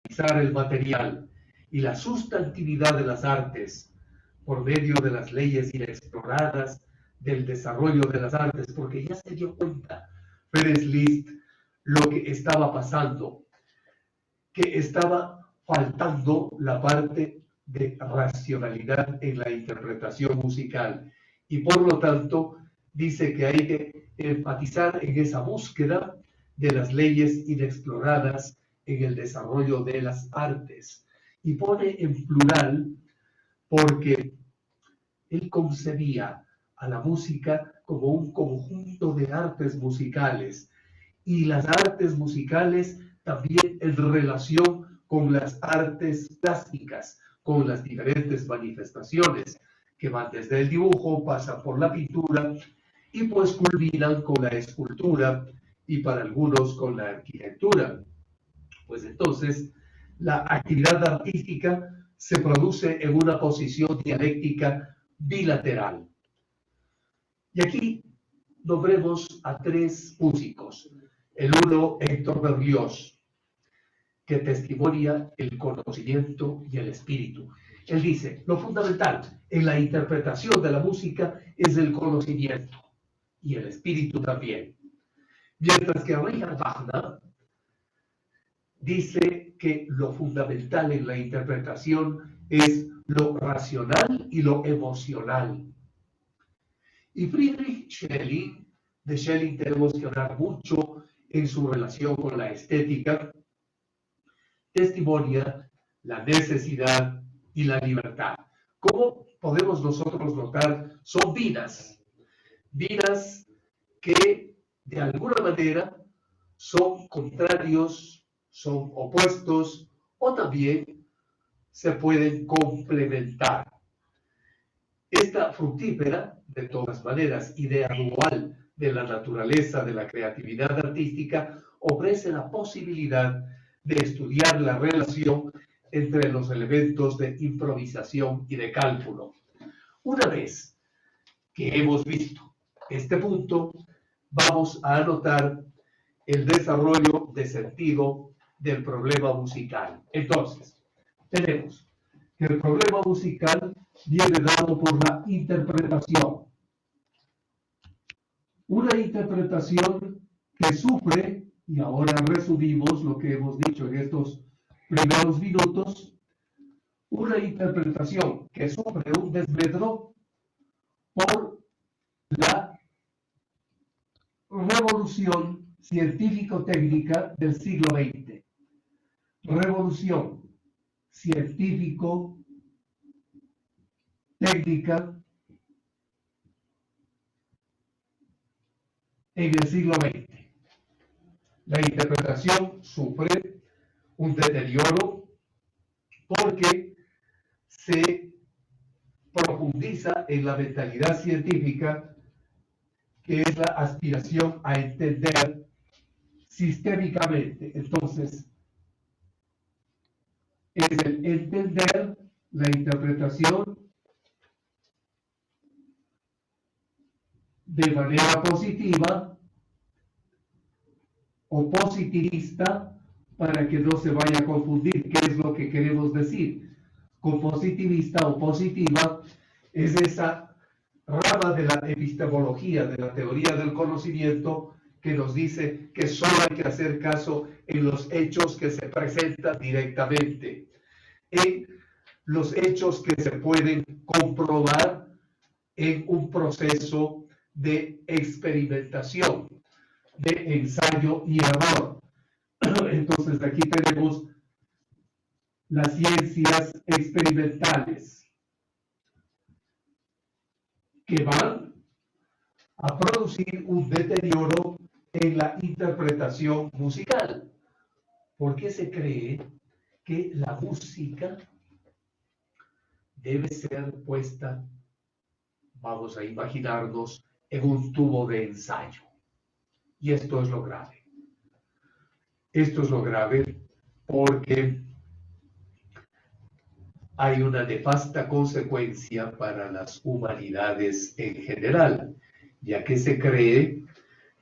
el material y la sustantividad de las artes por medio de las leyes inexploradas del desarrollo de las artes, porque ya se dio cuenta Ferenc Liszt lo que estaba pasando, que estaba faltando la parte de racionalidad en la interpretación musical, y por lo tanto dice que hay que enfatizar en esa búsqueda de las leyes inexploradas en el desarrollo de las artes, y pone en plural porque él concebía a la música como un conjunto de artes musicales, y las artes musicales también en relación con las artes plásticas, con las diferentes manifestaciones que van desde el dibujo, pasan por la pintura y pues culminan con la escultura y para algunos con la arquitectura. Pues entonces la actividad artística se produce en una posición dialéctica bilateral. Y aquí nombremos a tres músicos. El uno, Héctor Berlioz, que testimonia el conocimiento y el espíritu. Él dice, lo fundamental en la interpretación de la música es el conocimiento y el espíritu también. Mientras que Richard Wagner dice que lo fundamental en la interpretación es lo racional y lo emocional. Y Friedrich Schelling, de Schelling tenemos que hablar mucho en su relación con la estética, testimonia la necesidad y la libertad. Como podemos nosotros notar, son vidas que de alguna manera son contrarios, son opuestos o también se pueden complementar. Esta fructífera, de todas maneras, idea dual de la naturaleza de la creatividad artística ofrece la posibilidad de estudiar la relación entre los elementos de improvisación y de cálculo. Una vez que hemos visto este punto, vamos a anotar el desarrollo de sentido del problema musical. Entonces, tenemos que el problema musical viene dado por la interpretación. Una interpretación que sufre, y ahora resumimos lo que hemos dicho en estos primeros minutos, una interpretación que sufre un desmedro por la revolución científico-técnica del siglo XX. Revolución científico-técnica en el siglo XX. La interpretación sufre un deterioro porque se profundiza en la mentalidad científica, que es la aspiración a entender sistémicamente. Entonces, es el entender la interpretación de manera positiva o positivista, para que no se vaya a confundir qué es lo que queremos decir. Con positivista o positiva es esa rama de la epistemología, de la teoría del conocimiento, que nos dice que solo hay que hacer caso en los hechos que se presentan directamente, en los hechos que se pueden comprobar en un proceso de experimentación, de ensayo y error. Entonces aquí tenemos las ciencias experimentales que van a producir un deterioro en la interpretación musical, porque se cree que la música debe ser puesta, vamos a imaginarnos, en un tubo de ensayo. Y esto es lo grave. Esto es lo grave porque hay una nefasta consecuencia para las humanidades en general, ya que se cree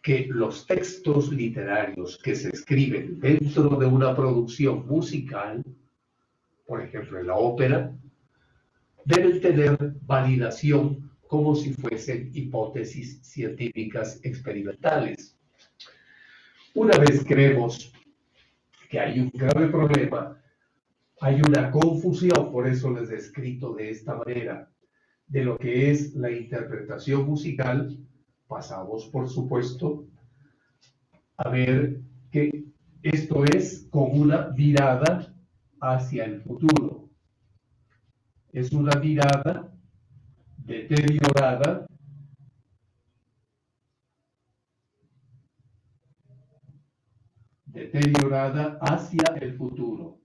que los textos literarios que se escriben dentro de una producción musical, por ejemplo en la ópera, deben tener validación como si fuesen hipótesis científicas experimentales. Una vez que vemos que hay un grave problema, hay una confusión, por eso les he escrito de esta manera, de lo que es la interpretación musical, pasamos, por supuesto, a ver que esto es con una mirada hacia el futuro. Es una mirada deteriorada hacia el futuro.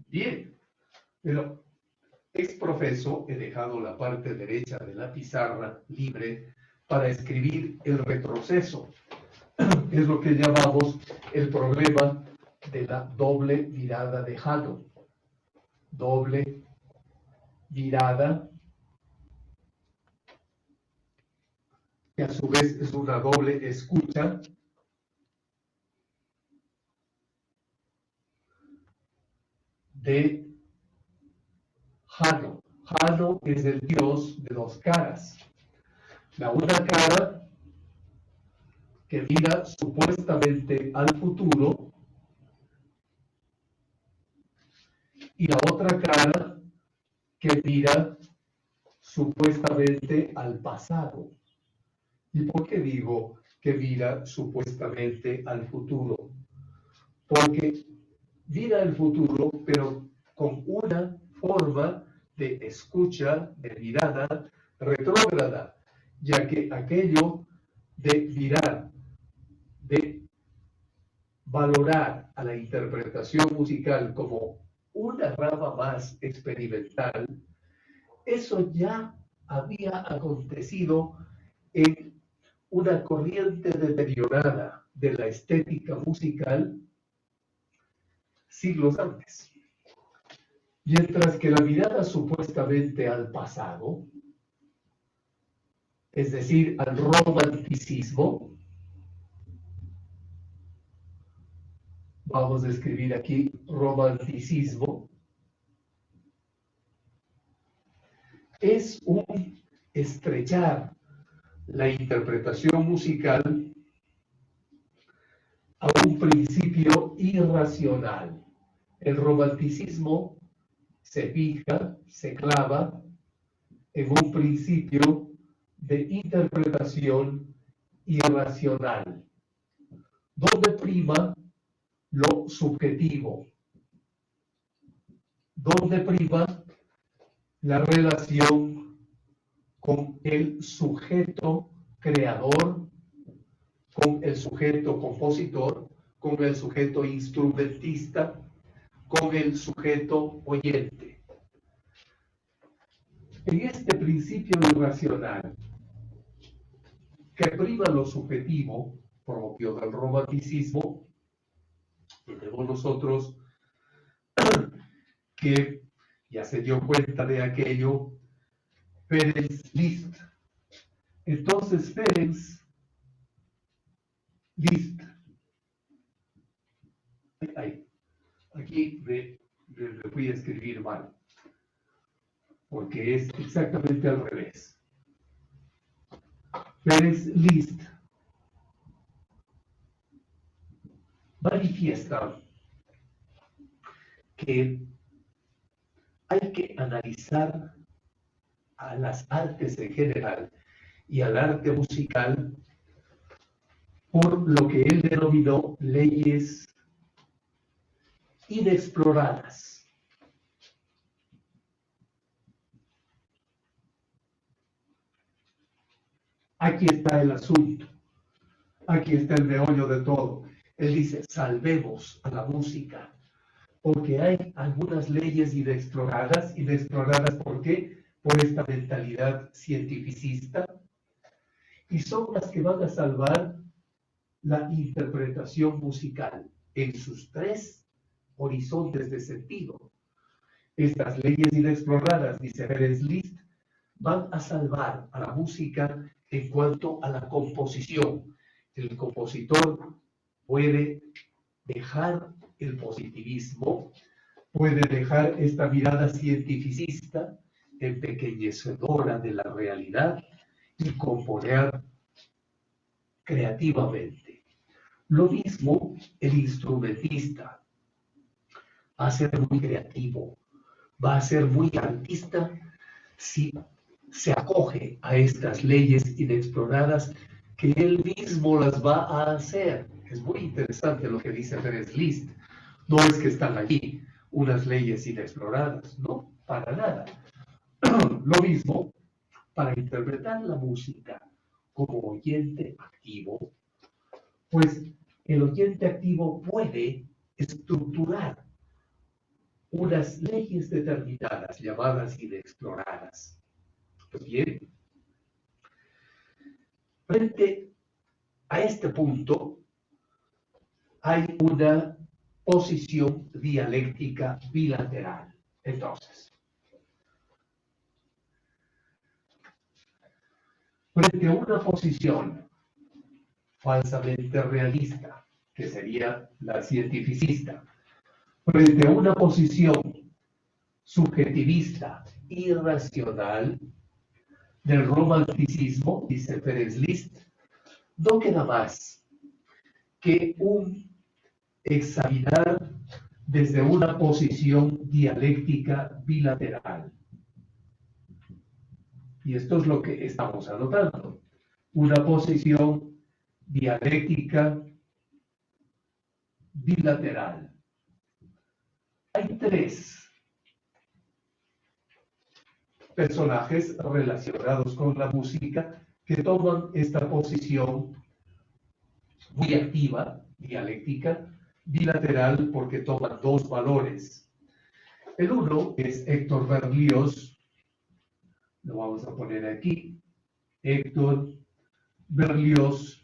Bien, pero exprofeso he dejado la parte derecha de la pizarra libre para escribir el retroceso. Es lo que llamamos el problema de la doble mirada de Hadow. Doble mirada, que a su vez es una doble escucha, de Hadow. Hadow es el dios de dos caras. La una cara que mira supuestamente al futuro y la otra cara que mira supuestamente al pasado. ¿Y por qué digo que mira supuestamente al futuro? Porque mira el futuro, pero con una forma de escucha, de mirada retrógrada, ya que aquello de mirar, de valorar a la interpretación musical como una rama más experimental, eso ya había acontecido en una corriente deteriorada de la estética musical siglos antes. Mientras que la mirada supuestamente al pasado, es decir, al romanticismo, vamos a escribir aquí romanticismo, es un estrechar la interpretación musical a un principio irracional. El romanticismo se fija, se clava en un principio de interpretación irracional, donde prima lo subjetivo, donde prima la relación con el sujeto creador, con el sujeto compositor, con el sujeto instrumentista, con el sujeto oyente. En este principio irracional, que prima lo subjetivo propio del romanticismo, tenemos nosotros que ya se dio cuenta de aquello Ferenc Liszt. Entonces Ferenc Liszt, aquí me fui a escribir mal, porque es exactamente al revés. Ferenc Liszt manifiesta que hay que analizar a las artes en general y al arte musical por lo que él denominó leyes inexploradas. Aquí está el asunto, aquí está el meollo de todo. Él dice, salvemos a la música, porque hay algunas leyes inexploradas. ¿Inexploradas por qué? Por esta mentalidad cientificista, y son las que van a salvar la interpretación musical en sus tres horizontes de sentido. Estas leyes inexploradas, dice Ferenc Liszt, van a salvar a la música en cuanto a la composición. El compositor puede dejar el positivismo, puede dejar esta mirada cientificista, empequeñecedora de la realidad y componer creativamente. Lo mismo el instrumentista va a ser muy creativo, va a ser muy artista si se acoge a estas leyes inexploradas que él mismo las va a hacer. Es muy interesante lo que dice Pérez List. No es que están allí unas leyes inexploradas, no, para nada. Lo mismo para interpretar la música como oyente activo, pues el oyente activo puede estructurar unas leyes determinadas llamadas inexploradas. Pues bien, frente a este punto hay una posición dialéctica bilateral. Entonces, frente a una posición falsamente realista, que sería la cientificista, frente a una posición subjetivista irracional del romanticismo, dice Pérez List, no queda más que un examinar desde una posición dialéctica bilateral. Y esto es lo que estamos anotando. Una posición dialéctica bilateral. Hay tres personajes relacionados con la música que toman esta posición muy activa, dialéctica, bilateral, porque toman dos valores. El uno es Héctor Berlioz, lo vamos a poner aquí, Héctor Berlioz,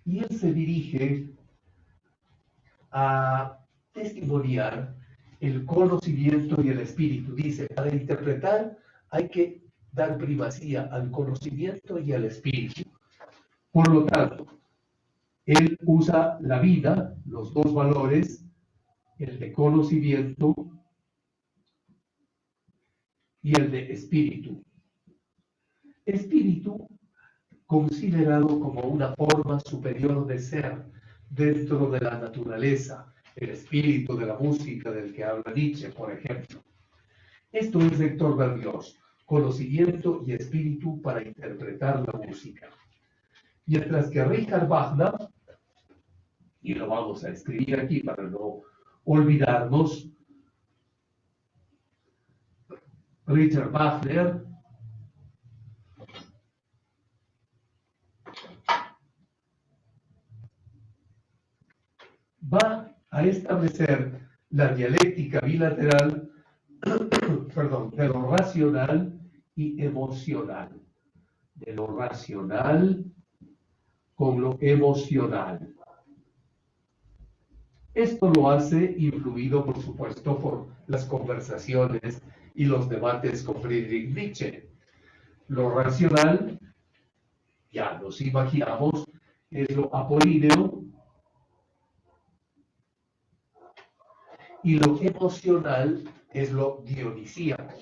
y él se dirige a testimoniar el conocimiento y el espíritu. Dice, para interpretar hay que dar primacía al conocimiento y al espíritu. Por lo tanto, él usa la vida, los dos valores, el de conocimiento y el de espíritu. Espíritu considerado como una forma superior de ser dentro de la naturaleza, el espíritu de la música del que habla Nietzsche, por ejemplo. Esto es Héctor Berlioz, conocimiento y espíritu para interpretar la música. Mientras que Richard Wagner, y lo vamos a escribir aquí para no olvidarnos, Richard Wagner va a establecer la dialéctica bilateral de lo racional y emocional, de lo racional con lo emocional. Esto lo hace influido, por supuesto, por las conversaciones y los debates con Friedrich Nietzsche. Lo racional, ya nos imaginamos, es lo apolíneo, y lo emocional es lo dionisíaco.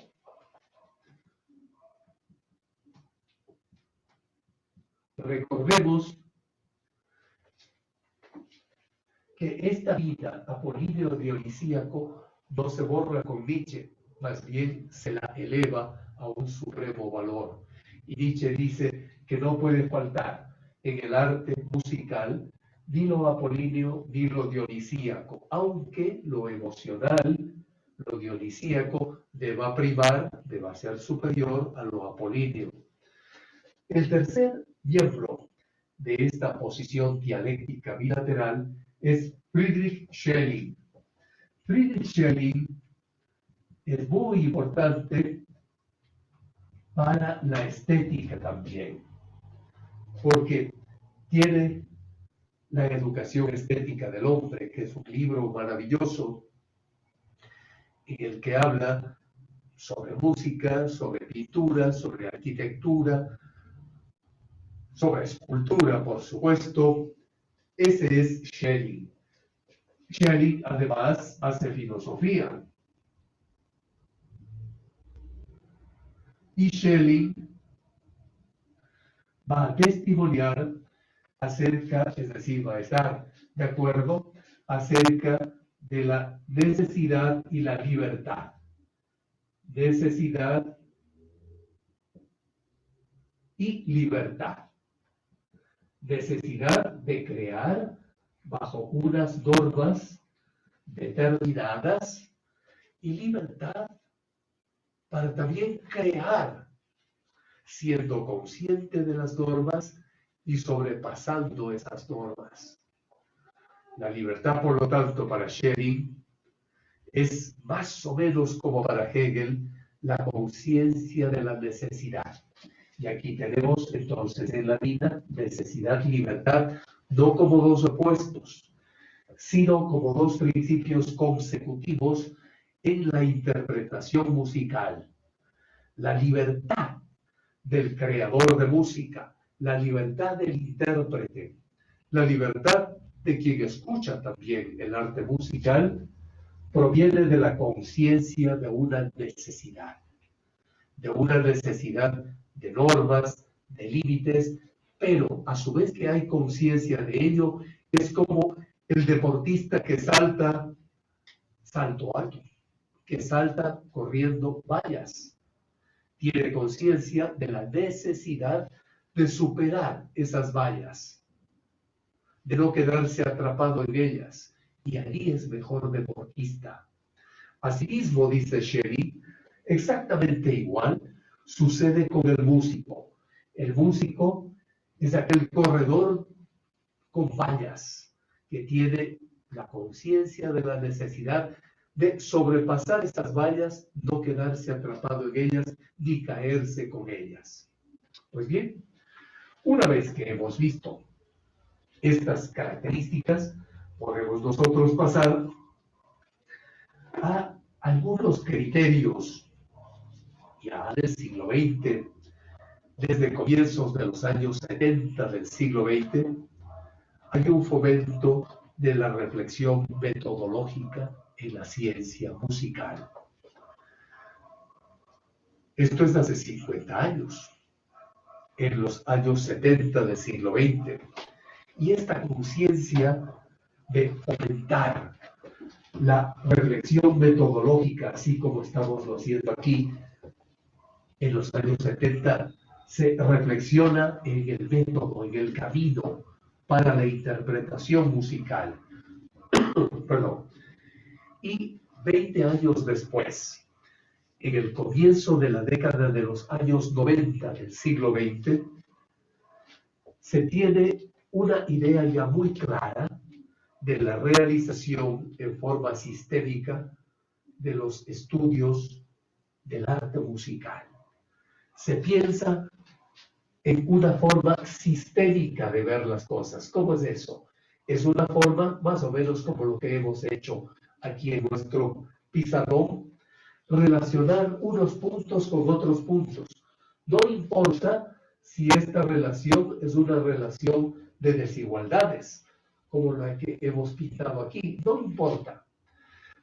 Recordemos que esta vida apolíneo-dionisíaco no se borra con Nietzsche, más bien se la eleva a un supremo valor. Y Nietzsche dice que no puede faltar en el arte musical ni lo apolíneo ni lo dionisíaco, aunque lo emocional, lo dionisíaco, deba primar, deba ser superior a lo apolíneo. El tercer miembro de esta posición dialéctica bilateral es Friedrich Schelling. Friedrich Schelling es muy importante para la estética también, porque tiene la educación estética del hombre, que es un libro maravilloso, en el que habla sobre música, sobre pintura, sobre arquitectura, sobre escultura, por supuesto. Ese es Schelling. Schelling además hace filosofía. Y Schelling va a testimoniar acerca, es decir, va a estar de acuerdo acerca de la necesidad y la libertad. Necesidad y libertad. Necesidad de crear bajo unas normas determinadas y libertad para también crear, siendo consciente de las normas y sobrepasando esas normas. La libertad, por lo tanto, para Schelling es más o menos como para Hegel la conciencia de la necesidad. Y aquí tenemos entonces en la vida necesidad y libertad, no como dos opuestos, sino como dos principios consecutivos en la interpretación musical. La libertad del creador de música, la libertad del intérprete, la libertad de quien escucha también el arte musical, proviene de la conciencia de una necesidad de normas, de límites, pero a su vez que hay conciencia de ello, es como el deportista que salta salto alto, que salta corriendo vallas. Tiene conciencia de la necesidad de superar esas vallas, de no quedarse atrapado en ellas, y allí es mejor deportista. Asimismo, dice Schelling, exactamente igual sucede con el músico. El músico es aquel corredor con vallas que tiene la conciencia de la necesidad de sobrepasar esas vallas, no quedarse atrapado en ellas ni caerse con ellas. Pues bien, una vez que hemos visto estas características, podemos nosotros pasar a algunos criterios ya del siglo XX, desde comienzos de los años 70 del siglo XX, hay un fomento de la reflexión metodológica en la ciencia musical. Esto es hace 50 años, en los años 70 del siglo XX. Y esta conciencia de fomentar la reflexión metodológica, así como estamos haciendo aquí, en los años 70, se reflexiona en el método, en el camino para la interpretación musical. Perdón. Y 20 años después, en el comienzo de la década de los años 90 del siglo XX, se tiene una idea ya muy clara de la realización en forma sistémica de los estudios del arte musical. Se piensa en una forma sistémica de ver las cosas. ¿Cómo es eso? Es una forma más o menos como lo que hemos hecho aquí en nuestro pizarrón, relacionar unos puntos con otros puntos. No importa si esta relación es una relación de desigualdades, como la que hemos pintado aquí, no importa.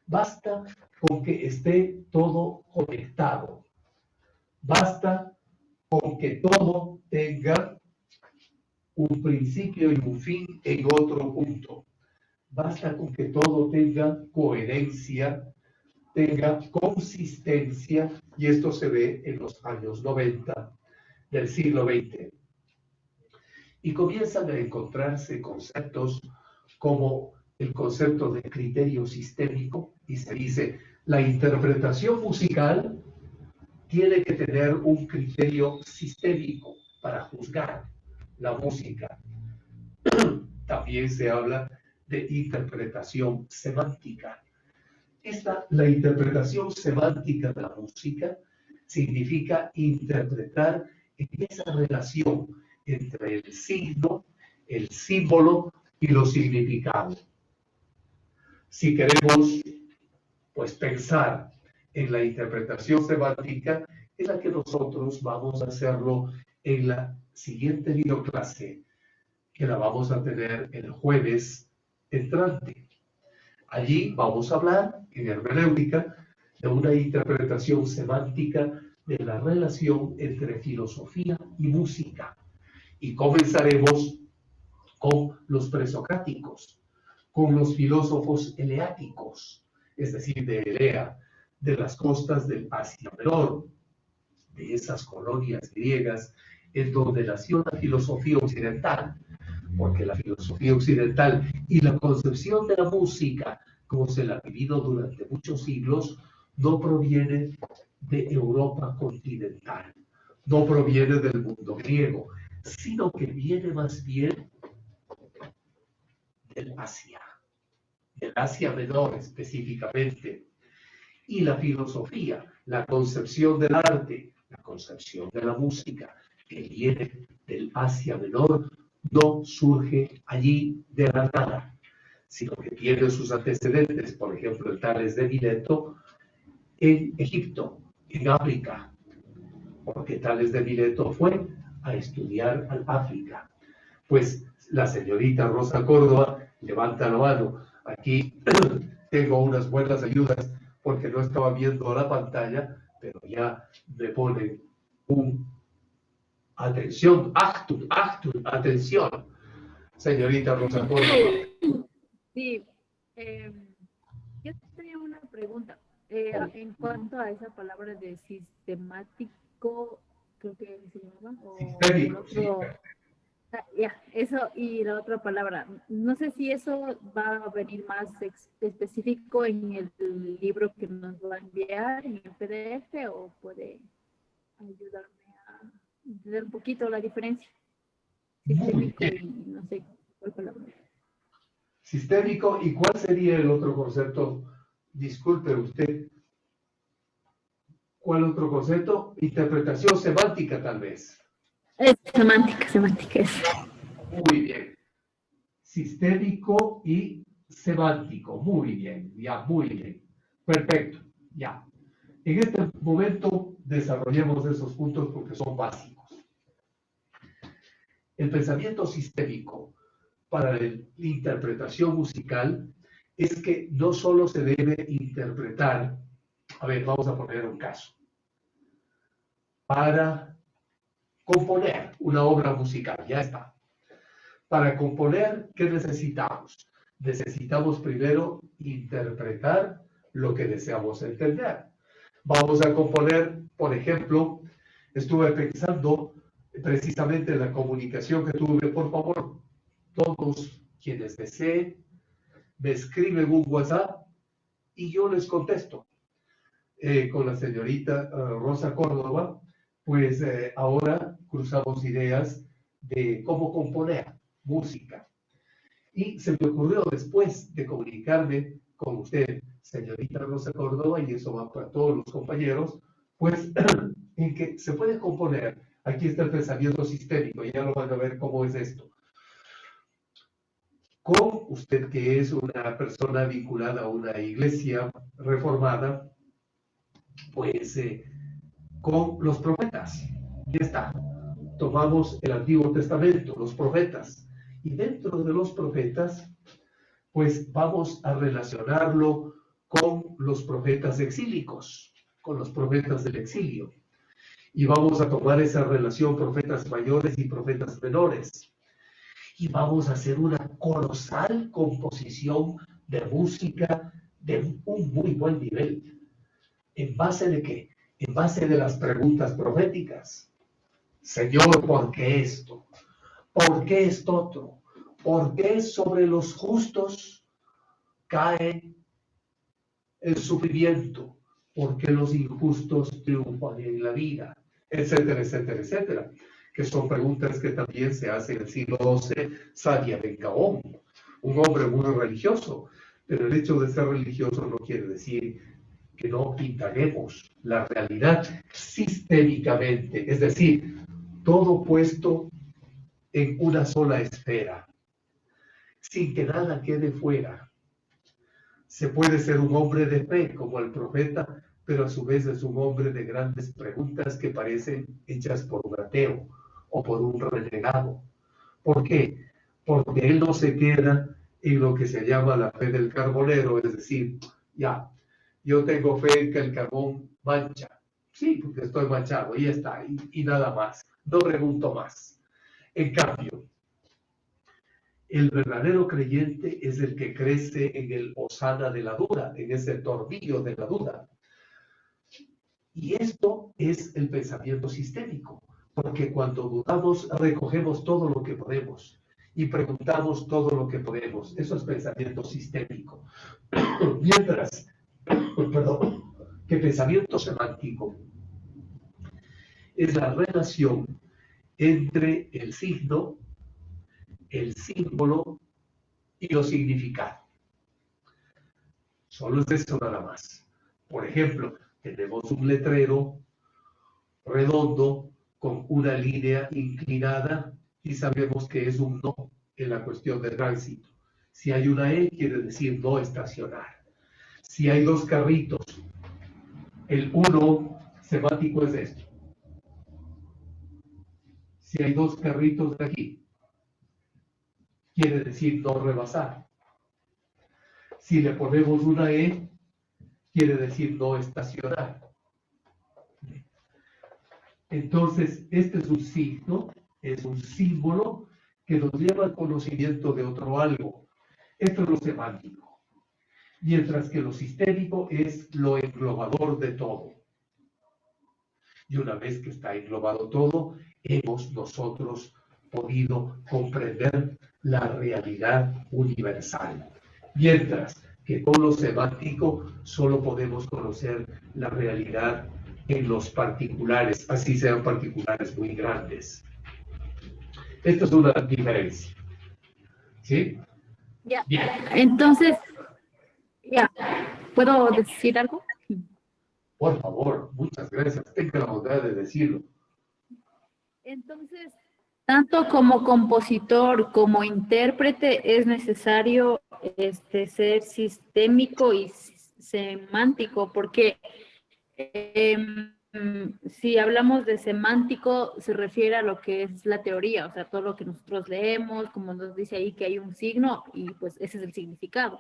Basta con que esté todo conectado. Basta con que todo tenga un principio y un fin en otro punto. Basta con que todo tenga coherencia, tenga consistencia, y esto se ve en los años 90 del siglo XX. Y comienzan a encontrarse conceptos como el concepto de criterio sistémico, y se dice, la interpretación musical tiene que tener un criterio sistémico para juzgar la música. También se habla de interpretación semántica. La interpretación semántica de la música significa interpretar en esa relación entre el signo, el símbolo y los significados. Si queremos, pues, pensar en la interpretación semántica, en la que nosotros vamos a hacerlo en la siguiente videoclase, que la vamos a tener el jueves entrante. Allí vamos a hablar, en hermenéutica, de una interpretación semántica de la relación entre filosofía y música. Y comenzaremos con los presocráticos, con los filósofos eleáticos, es decir, de Elea, de las costas del Asia Menor, de esas colonias griegas en donde nació la filosofía occidental, porque la filosofía occidental y la concepción de la música, como se la ha vivido durante muchos siglos, no proviene de Europa continental, no proviene del mundo griego, sino que viene más bien del Asia Menor específicamente. Y la filosofía, la concepción del arte, la concepción de la música, que viene del Asia Menor, no surge allí de la nada, sino que tiene sus antecedentes, por ejemplo, en Tales de Mileto, en Egipto, en África, porque Tales de Mileto fue a estudiar al África. Pues la señorita Rosa Córdoba levanta la mano. Aquí tengo unas buenas ayudas porque no estaba viendo la pantalla, pero ya me ponen un atención, Achtung, Achtung, atención, señorita Rosa Córdoba. Sí, yo tenía una pregunta. En cuanto a esa palabra de sistemático, creo que se llama, o Sistémico, el otro, ya, eso y la otra palabra. No sé si eso va a venir más específico en el libro que nos va a enviar, en el PDF, o puede ayudarme a entender un poquito la diferencia. Sistémico y no sé cuál palabra. Sistémico, ¿y cuál sería el otro concepto? Disculpe usted. ¿Cuál otro concepto? Interpretación semántica, tal vez. Es semántica es. Muy bien. Sistémico y semántico. Muy bien, ya, muy bien. Perfecto, ya. En este momento desarrollemos esos puntos porque son básicos. El pensamiento sistémico para la interpretación musical es que no solo se debe interpretar, a ver, vamos a poner un caso, para componer una obra musical, ya está. Para componer, ¿qué necesitamos? Necesitamos primero interpretar lo que deseamos entender. Vamos a componer, por ejemplo, estuve pensando precisamente en la comunicación que tuve. Por favor, todos quienes deseen, me escriben un WhatsApp y yo les contesto. Con la señorita Rosa Córdoba, pues ahora cruzamos ideas de cómo componer música. Y se me ocurrió después de comunicarme con usted, señorita Rosa Córdoba, y eso va para todos los compañeros, pues en que se puede componer, aquí está el pensamiento sistémico, ya lo van a ver cómo es esto. Con usted que es una persona vinculada a una iglesia reformada, pues con los profetas, ya está. Tomamos el Antiguo Testamento, los profetas, y dentro de los profetas, pues vamos a relacionarlo con los profetas exílicos, con los profetas del exilio. Y vamos a tomar esa relación profetas mayores y profetas menores. Y vamos a hacer una colosal composición de música de un muy buen nivel. ¿En base de qué? En base de las preguntas proféticas. Señor, ¿por qué esto? ¿Por qué esto otro? ¿Por qué sobre los justos cae el sufrimiento? ¿Por qué los injustos triunfan en la vida? Etcétera, etcétera, etcétera. Que son preguntas que también se hacen en el siglo XII Sadia Ben Gaón, un hombre muy religioso. Pero el hecho de ser religioso no quiere decir que no indaguemos la realidad sistémicamente, es decir, todo puesto en una sola esfera, sin que nada quede fuera. Se puede ser un hombre de fe como el profeta pero a su vez es un hombre de grandes preguntas que parecen hechas por un ateo o por un renegado. ¿Por qué? Porque él no se queda en lo que se llama la fe del carbonero, es decir, ya, yo tengo fe en que el carbón mancha. Sí, porque estoy manchado, y ya está, y nada más. No pregunto más. En cambio, el verdadero creyente es el que crece en el hosana de la duda, en ese tornillo de la duda. Y esto es el pensamiento sistémico, porque cuando dudamos recogemos todo lo que podemos y preguntamos todo lo que podemos. Eso es pensamiento sistémico. Mientras, perdón, que pensamiento semántico es la relación entre el signo, el símbolo y los significados. Solo es eso nada más. Por ejemplo, tenemos un letrero redondo con una línea inclinada y sabemos que es un no en la cuestión de tránsito. Si hay una E, quiere decir no estacionar. Si hay dos carritos, el uno semántico es esto. Si hay dos carritos de aquí, quiere decir no rebasar. Si le ponemos una E, quiere decir no estacionar. Entonces, este es un signo, es un símbolo que nos lleva al conocimiento de otro algo. Esto es lo semántico. Mientras que lo sistémico es lo englobador de todo. Y una vez que está englobado todo, hemos nosotros podido comprender la realidad universal. Mientras que con lo semántico solo podemos conocer la realidad en los particulares, así sean particulares muy grandes. Esto es una diferencia. ¿Sí? Ya. Entonces, ya, ¿puedo decir algo? Por favor, muchas gracias. Tenga la bondad de decirlo. Entonces, tanto como compositor como intérprete es necesario ser sistémico y semántico, porque si hablamos de semántico, se refiere a lo que es la teoría, o sea, todo lo que nosotros leemos, como nos dice ahí que hay un signo y pues ese es el significado.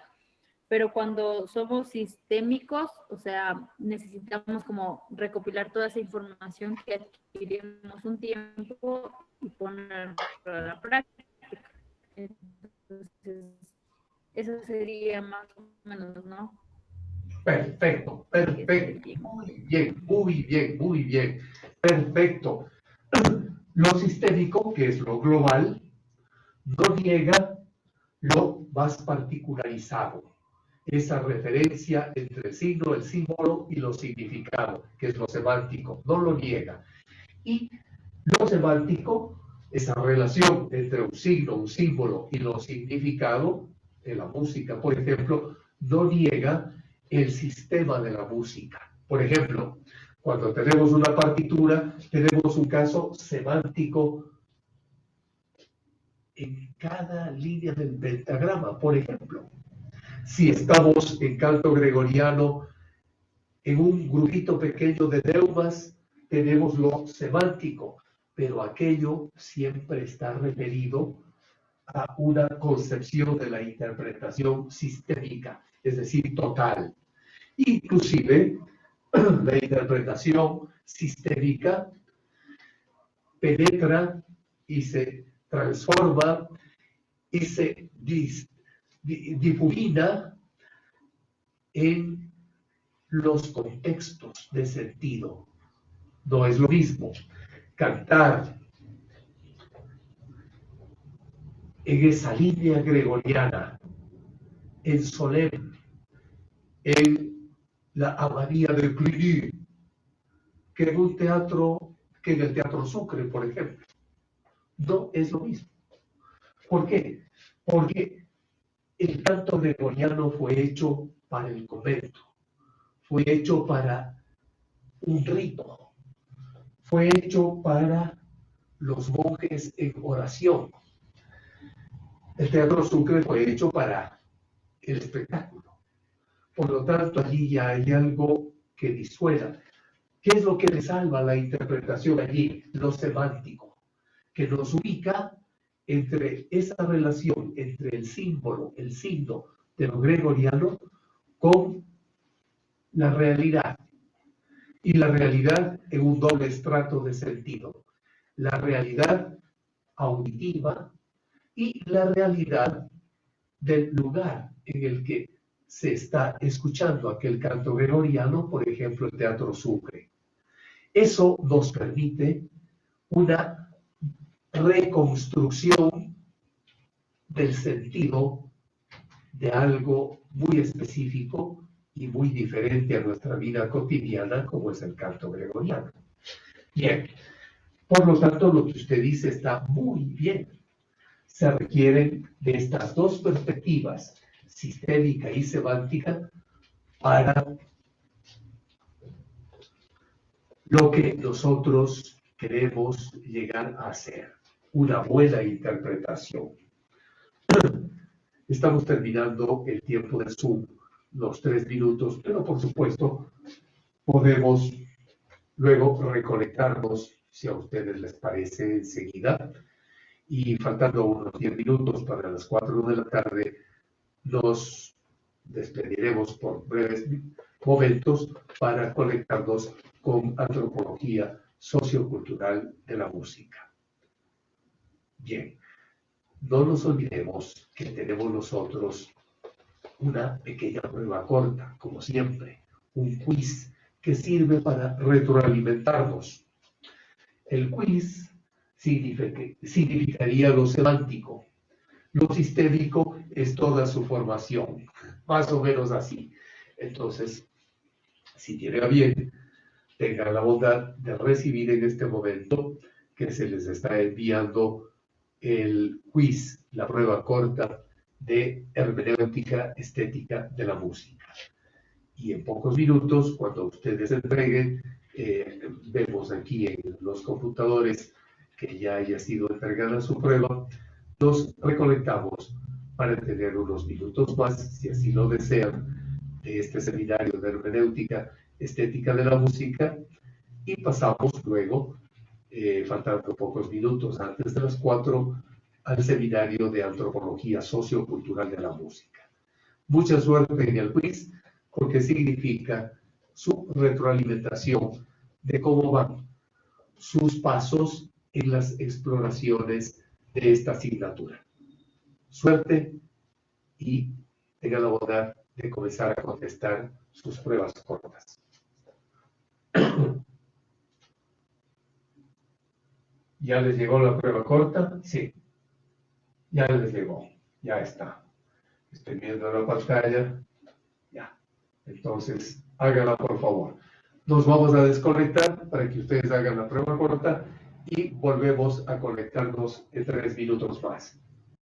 Pero cuando somos sistémicos, o sea, necesitamos como recopilar toda esa información que adquirimos un tiempo y ponerla a la práctica. Entonces, eso sería más o menos, ¿no? Perfecto, perfecto. Muy bien, muy bien, muy bien. Perfecto. Lo sistémico, que es lo global, no niega lo más particularizado. Esa referencia entre el signo, el símbolo y lo significado, que es lo semántico, no lo niega. Y lo semántico, esa relación entre un signo, un símbolo y lo significado, en la música, por ejemplo, no niega el sistema de la música. Por ejemplo, cuando tenemos una partitura, tenemos un caso semántico en cada línea del pentagrama. Por ejemplo, si estamos en canto gregoriano, en un grupito pequeño de neumas, tenemos lo semántico, pero aquello siempre está referido a una concepción de la interpretación sistémica, es decir, total. Inclusive, la interpretación sistémica penetra y se transforma y se difumina en los contextos de sentido. No es lo mismo cantar en esa línea gregoriana, en Solem, en la Abadía de Cluny, que en un teatro, que en el Teatro Sucre, por ejemplo. No es lo mismo. ¿Por qué? Porque el canto gregoriano fue hecho para el convento, fue hecho para un rito, fue hecho para los monjes en oración. El Teatro Sucre fue hecho para el espectáculo. Por lo tanto, allí ya hay algo que disuena. ¿Qué es lo que le salva la interpretación allí? Lo semántico, que nos ubica entre esa relación entre el símbolo, el signo de lo gregoriano con la realidad. Y la realidad en un doble estrato de sentido. La realidad auditiva y la realidad del lugar en el que se está escuchando aquel canto gregoriano, por ejemplo, el Teatro Sucre. Eso nos permite una reconstrucción del sentido de algo muy específico y muy diferente a nuestra vida cotidiana, como es el canto gregoriano. Bien, por lo tanto, lo que usted dice está muy bien. Se requieren de estas dos perspectivas, sistémica y semántica, para lo que nosotros queremos llegar a hacer, una buena interpretación. Estamos terminando el tiempo de Zoom, los 3 minutos, pero por supuesto podemos luego reconectarnos, si a ustedes les parece, enseguida. Y faltando unos 10 minutos para las 4 de la tarde, nos despediremos por breves momentos para conectarnos con antropología sociocultural de la música. Bien, no nos olvidemos que tenemos nosotros una pequeña prueba corta, como siempre, un quiz que sirve para retroalimentarnos. El quiz significaría lo semántico. Lo sistémico es toda su formación, más o menos así. Entonces, si tiene a bien, tengan la bondad de recibir en este momento que se les está enviando el quiz, la prueba corta de hermenéutica estética de la música. Y en pocos minutos, cuando ustedes entreguen, vemos aquí en los computadores que ya haya sido entregada su prueba, nos reconectamos para tener unos minutos más, si así lo desean, de este seminario de hermenéutica estética de la música, y pasamos luego, faltando pocos minutos antes de las 4, al seminario de antropología sociocultural de la música. Mucha suerte en el quiz, porque significa su retroalimentación de cómo van sus pasos en las exploraciones de esta asignatura. Suerte y tenga la bondad de comenzar a contestar sus pruebas cortas. ¿Ya les llegó la prueba corta? Sí. Ya les llegó. Ya está. Estoy viendo la pantalla. Ya. Entonces, háganla por favor. Nos vamos a desconectar para que ustedes hagan la prueba corta y volvemos a conectarnos en 3 minutos más.